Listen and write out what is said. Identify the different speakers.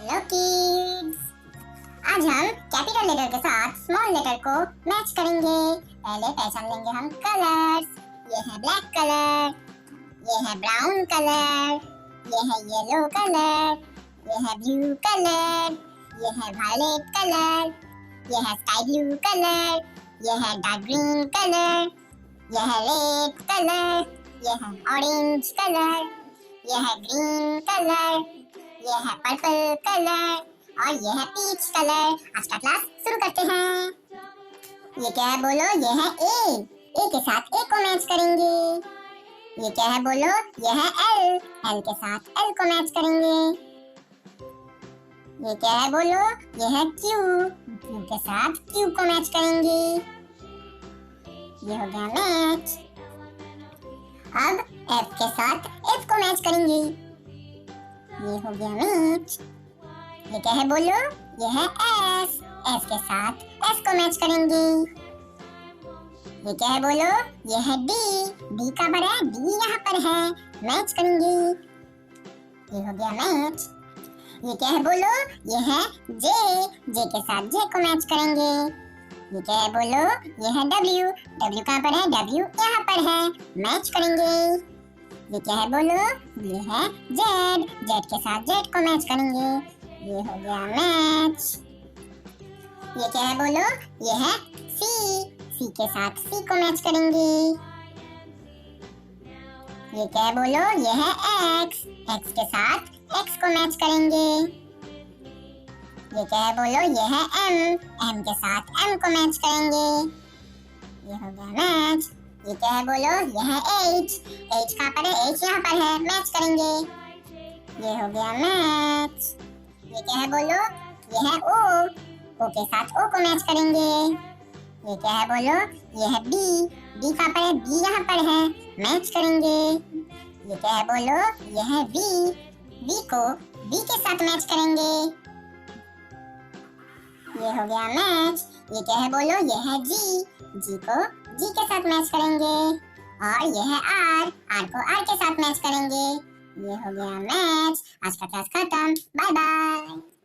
Speaker 1: Hello kids, आज हम capital letter के साथ स्मॉल लेटर को मैच करेंगे। पहले पहचान लेंगे हम कलर्स। ये है ब्लैक कलर, ये है ब्राउन कलर, ये है येलो कलर, ये है ब्लू कलर, ये है वायलेट कलर, ये है स्काई ब्लू कलर, ये है डार्क ग्रीन कलर, ये है रेड कलर, ये है ऑरेंज कलर, ये है ग्रीन कलर, ये है पर्पल कलर और ये है पीच कलर। आज का क्लास शुरू करते हैं। ये क्या है बोलो? ये है ए के साथ ए को मैच करेंगे। ये क्या है बोलो? ये है एल के साथ एल को मैच करेंगे। ये क्या है बोलो? ये है क्यू के साथ क्यू को मैच करेंगे। ये हो गया मैच। अब एफ के साथ एफ को मैच करेंगे। ये हो गया मैच। ये क्या है बोलो? ये है एस के साथ एस को मैच करेंगे। ये क्या है बोलो? ये है डी का पर है, डी यहाँ पर है, मैच करेंगे। ये हो गया मैच। ये क्या है बोलो? ये है जे के साथ जे को मैच करेंगे। ये क्या है बोलो? ये है डब्ल्यू कहाँ पर है? डब्ल्यू यहाँ पर है, मैच करेंगे। ये क्या है बोलो? ये है जेड के साथ जेड को मैच करेंगे। ये हो गया मैच। ये क्या है बोलो? ये है सी के साथ सी को मैच करेंगे। ये क्या है बोलो? ये है एक्स के साथ एक्स को मैच करेंगे। ये क्या है बोलो? ये है एम के साथ एम को मैच करेंगे। ये हो गया मैच। ये क्या है बोलो? ये है एच कहाँ पर है? एच यहाँ पर है, मैच करेंगे। ये हो गया मैच। ये क्या है बोलो? ये है ओ के साथ ओ को मैच करेंगे। ये क्या है बोलो? ये है बी कहाँ पर है? बी यहाँ पर है, मैच करेंगे। ये क्या है बोलो? ये है वी को बी के साथ मैच करेंगे। ये हो गया मैच। ये क्या है बोलो? ये है जी को जी के साथ मैच करेंगे। और ये है आर को आर के साथ मैच करेंगे। ये हो गया मैच। आज का क्लास खत्म। Bye bye.